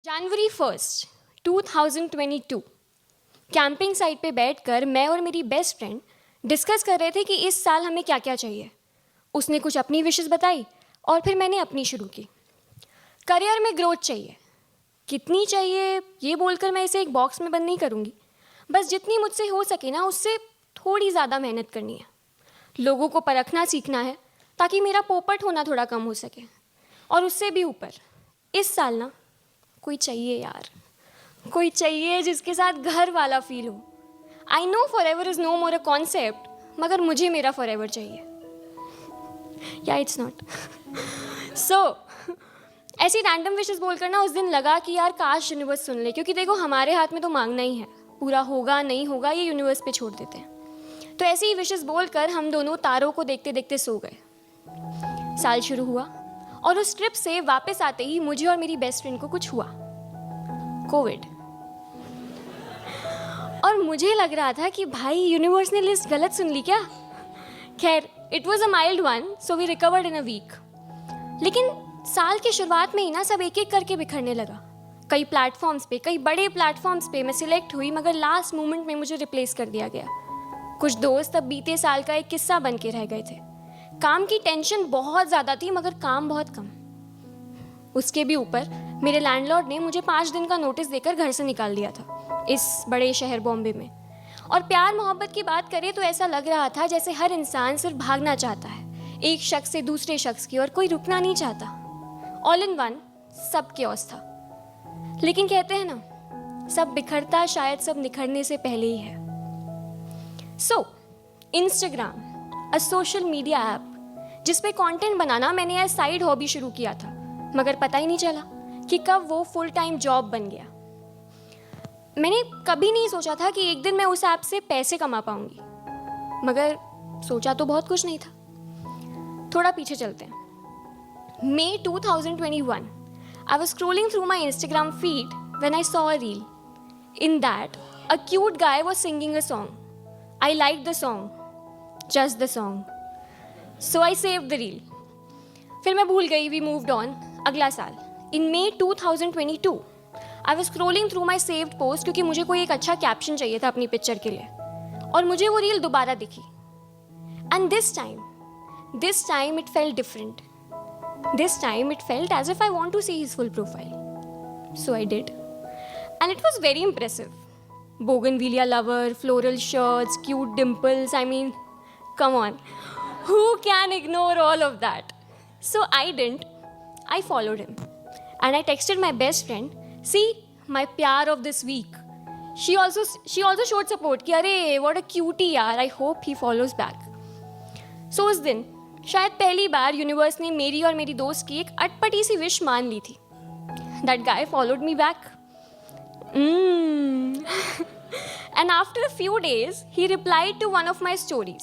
जनवरी 1, 2022 camping site पे बैठकर मैं और मेरी बेस्ट फ्रेंड डिस्कस कर रहे थे कि इस साल हमें क्या क्या चाहिए। उसने कुछ अपनी विशेस बताई और फिर मैंने अपनी शुरू की। करियर में ग्रोथ चाहिए। कितनी चाहिए ये बोलकर मैं इसे एक बॉक्स में बंद नहीं करूँगी, बस जितनी मुझसे हो सके ना उससे थोड़ी ज़्यादा मेहनत करनी है। लोगों को परखना सीखना है ताकि मेरा पोपट होना थोड़ा कम हो सके। और उससे भी ऊपर इस साल ना कोई चाहिए यार, कोई चाहिए जिसके साथ घर वाला फील हो। I know forever is no more a concept, मगर मुझे मेरा फॉरएवर चाहिए। या इट्स नॉट सो ऐसी रैंडम विशेस बोलकर ना उस दिन लगा कि यार काश यूनिवर्स सुन ले, क्योंकि देखो हमारे हाथ में तो मांगना ही है, पूरा होगा नहीं होगा ये यूनिवर्स पे छोड़ देते हैं। तो ऐसी ही विशेस बोलकर हम दोनों तारों को देखते देखते सो गए। साल शुरू हुआ और उस ट्रिप से वापस आते ही मुझे और मेरी बेस्ट फ्रेंड को कुछ हुआ, कोविड। और मुझे लग रहा था कि भाई यूनिवर्स ने लिस्ट गलत सुन ली क्या। खैर it was a mild one, so we recovered in a week. लेकिन साल की शुरुआत में ही ना सब एक एक करके बिखरने लगा। कई प्लेटफॉर्म्स पे, कई बड़े प्लेटफॉर्म्स पे मैं सिलेक्ट हुई, मगर लास्ट मोमेंट में मुझे रिप्लेस कर दिया गया। कुछ दोस्त अब बीते साल का एक किस्सा बन के रह गए थे। काम की टेंशन बहुत ज़्यादा थी मगर काम बहुत कम। उसके भी ऊपर मेरे लैंडलॉर्ड ने मुझे 5 दिन का नोटिस देकर घर से निकाल दिया था इस बड़े शहर बॉम्बे में। और प्यार मोहब्बत की बात करें तो ऐसा लग रहा था जैसे हर इंसान सिर्फ भागना चाहता है एक शख्स से दूसरे शख्स की, और कोई रुकना नहीं चाहता। ऑल इन वन सब केओस था। लेकिन कहते हैं ना सब बिखरता शायद सब निखरने से पहले ही है। So Instagram, a social media app जिसपे कंटेंट बनाना मैंने एज साइड हॉबी शुरू किया था, मगर पता ही नहीं चला कि कब वो फुल टाइम जॉब बन गया। मैंने कभी नहीं सोचा था कि एक दिन मैं उस ऐप से पैसे कमा पाऊंगी, मगर सोचा तो बहुत कुछ नहीं था। थोड़ा पीछे चलते हैं। May 2021, I was scrolling through my Instagram feed when I saw a reel. In that, a cute guy was singing a song. I liked the song, just the song. So I saved the reel. फिर मैं भूल गई, we moved on. अगला साल, in May 2022, I was scrolling through my saved post क्योंकि मुझे कोई एक अच्छा कैप्शन चाहिए था अपनी पिक्चर के लिए, और मुझे वो रील दोबारा दिखी. And this time it felt different. This time it felt as if I want to see his full profile. So I did. And it was very impressive. Bougainvillea lover, floral shirts, cute dimples. I mean, come on. Who can ignore all of that? So I didn't. I followed him. And I texted my best friend, see, my pyar of this week. She also showed support. कि अरे what a cutie यार. I hope he follows back. So उस दिन शायद पहली बार universe ने मेरी और मेरी दोस्त की एक अटपटी सी विश मान ली थी। That guy followed me back and after a few days he replied to one of my stories.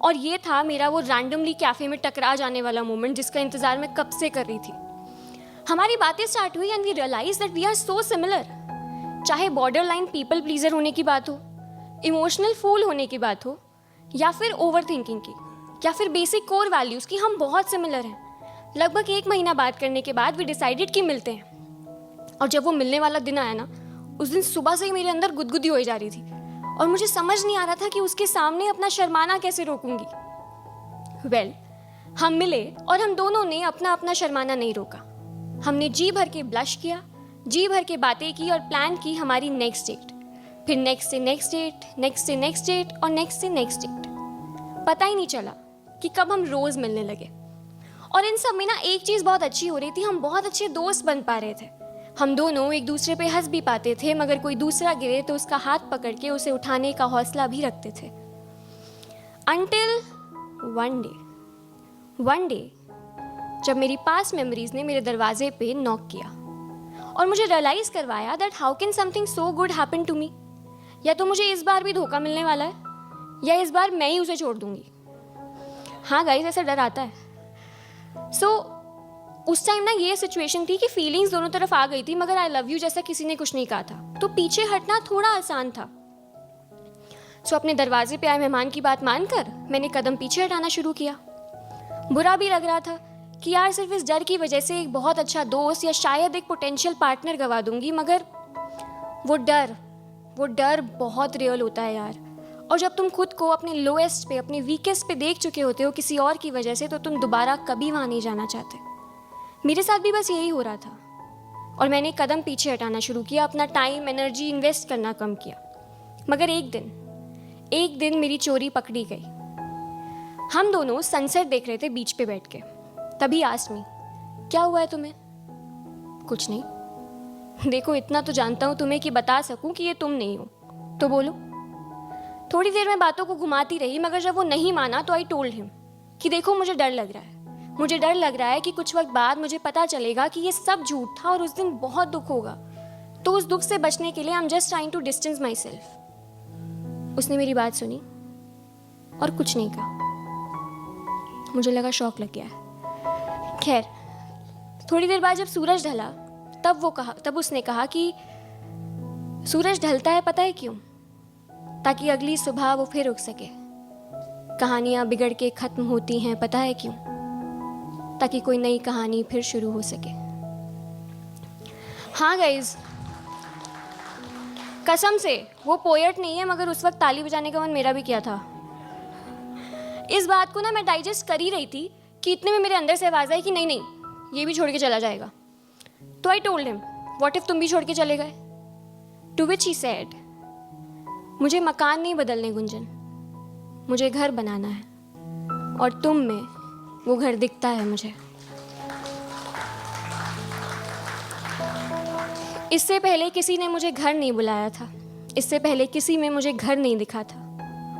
और ये था मेरा वो रैंडमली कैफे में टकरा जाने वाला मोमेंट जिसका इंतजार मैं कब से कर रही थी। हमारी बातें स्टार्ट हुई and we realise that we are so similar. चाहे बॉर्डर लाइन पीपल प्लीजर होने की बात हो, इमोशनल फूल होने की बात हो, या फिर ओवर थिंकिंग की, या फिर बेसिक कोर वैल्यूज़ की, हम बहुत सिमिलर हैं। लगभग 1 महीना बात करने के बाद वी डिसाइडेड कि मिलते हैं। और जब वो मिलने वाला दिन आया ना, उस दिन सुबह से ही मेरे अंदर गुदगुदी हो जा रही थी और मुझे समझ नहीं आ रहा था कि उसके सामने अपना शर्माना कैसे रोकूंगी। वेल, हम मिले और हम दोनों ने अपना अपना शर्माना नहीं रोका। हमने जी भर के ब्लश किया, जी भर के बातें की और प्लान की हमारी नेक्स्ट डेट, फिर नेक्स्ट से नेक्स्ट डेट, नेक्स्ट से नेक्स्ट डेट और नेक्स्ट से नेक्स्ट डेट। पता ही नहीं चला कि कब हम रोज मिलने लगे। और इन सब में ना एक चीज़ बहुत अच्छी हो रही थी, हम बहुत अच्छे दोस्त बन पा रहे थे। हम दोनों एक दूसरे पे हंस भी पाते थे, मगर कोई दूसरा गिरे तो उसका हाथ पकड़ के उसे उठाने का हौसला भी रखते थे। Until one day जब मेरी पास्ट मेमोरीज ने मेरे दरवाजे पे नॉक किया और मुझे रियलाइज करवाया that how can something so good happen to me. या तो मुझे इस बार भी धोखा मिलने वाला है, या इस बार मैं ही उसे छोड़ दूंगी। हाँ गाइस, ऐसा डर आता है। सो उस टाइम ना ये सिचुएशन थी कि फीलिंग्स दोनों तरफ आ गई थी, मगर आई लव यू जैसा किसी ने कुछ नहीं कहा था, तो पीछे हटना थोड़ा आसान था। सो अपने दरवाजे पे आए मेहमान की बात मानकर मैंने कदम पीछे हटाना शुरू किया। बुरा भी लग रहा था कि यार सिर्फ इस डर की वजह से एक बहुत अच्छा दोस्त या शायद एक पोटेंशियल पार्टनर गंवा दूंगी, मगर वो डर बहुत रियल होता है यार। और जब तुम खुद को अपने लोएस्ट पे, अपने वीकेस्ट पे देख चुके होते हो किसी और की वजह से, तो तुम दोबारा कभी वहाँ नहीं जाना चाहते। मेरे साथ भी बस यही हो रहा था और मैंने कदम पीछे हटाना शुरू किया, अपना टाइम एनर्जी इन्वेस्ट करना कम किया। मगर एक दिन मेरी चोरी पकड़ी गई। हम दोनों सनसेट देख रहे थे बीच पे बैठ के। तभी आस्क्ड मी, क्या हुआ है तुम्हें? कुछ नहीं। देखो इतना तो जानता हूँ तुम्हें कि बता सकूँ कि ये तुम नहीं हो, तो बोलो। थोड़ी देर में बातों को घुमाती रही, मगर जब वो नहीं माना तो आई टोल्ड हिम कि देखो मुझे डर लग रहा है कि कुछ वक्त बाद मुझे पता चलेगा कि ये सब झूठ था और उस दिन बहुत दुख होगा। तो उस दुख से बचने के लिए I am just trying to distance myself. उसने मेरी बात सुनी और कुछ नहीं कहा। मुझे लगा शॉक लग गया है। खैर, थोड़ी देर बाद जब सूरज ढला तब उसने कहा कि सूरज ढलता है पता है क्यों? ताकि अगली सुबह वो फिर उग सके। कहानियां बिगड़ के खत्म होती हैं पता है क्यों? ताकि कोई नई कहानी फिर शुरू हो सके। हाँ गाइज, कसम से वो पोएट नहीं है, मगर उस वक्त ताली बजाने का मन मेरा भी किया था। इस बात को ना मैं डाइजेस्ट कर ही रही थी कि इतने में मेरे अंदर से आवाज़ आई कि नहीं, ये भी छोड़ के चला जाएगा। तो I told him, what if तुम भी छोड़ के चले गए? टू विच ही सेड, मुझे मकान नहीं बदलने गुंजन, मुझे घर बनाना है और तुम में वो घर दिखता है मुझे। इससे पहले किसी ने मुझे घर नहीं बुलाया था, इससे पहले किसी में मुझे घर नहीं दिखा था।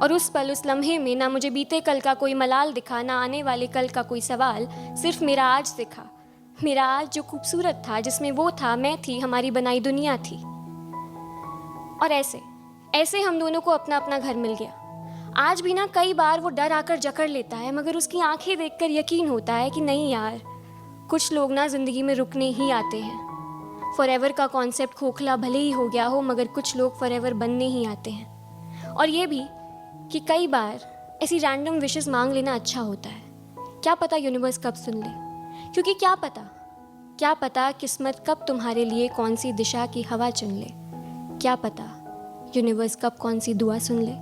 और उस लम्हे में ना मुझे बीते कल का कोई मलाल दिखा, ना आने वाले कल का कोई सवाल, सिर्फ मेरा आज दिखा। मेरा आज जो खूबसूरत था, जिसमें वो था, मैं थी, हमारी बनाई दुनिया थी। और ऐसे हम दोनों को अपना अपना घर मिल गया। आज भी ना कई बार वो डर आकर जकड़ लेता है, मगर उसकी आंखें देखकर यकीन होता है कि नहीं यार, कुछ लोग ना जिंदगी में रुकने ही आते हैं। फॉरएवर का कॉन्सेप्ट खोखला भले ही हो गया हो, मगर कुछ लोग फॉरएवर बनने ही आते हैं। और ये भी कि कई बार ऐसी रैंडम विशेस मांग लेना अच्छा होता है। क्या पता यूनिवर्स कब सुन ले, क्योंकि क्या पता किस्मत कब तुम्हारे लिए कौन सी दिशा की हवा चुन ले। क्या पता यूनिवर्स कब कौन सी दुआ सुन ले।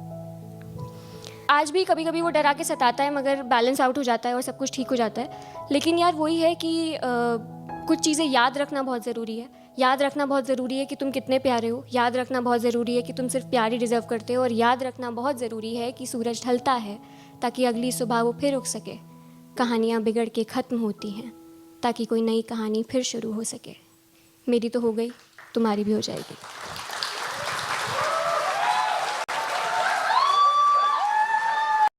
आज भी कभी कभी वो डरा के सताता है, मगर बैलेंस आउट हो जाता है और सब कुछ ठीक हो जाता है। लेकिन यार वही है कि कुछ चीज़ें याद रखना बहुत ज़रूरी है। याद रखना बहुत ज़रूरी है कि तुम कितने प्यारे हो। याद रखना बहुत ज़रूरी है कि तुम सिर्फ प्यार ही डिज़र्व करते हो। और याद रखना बहुत ज़रूरी है कि सूरज ढलता है ताकि अगली सुबह वो फिर उग सके। कहानियाँ बिगड़ के ख़त्म होती हैं ताकि कोई नई कहानी फिर शुरू हो सके। मेरी तो हो गई, तुम्हारी भी हो जाएगी।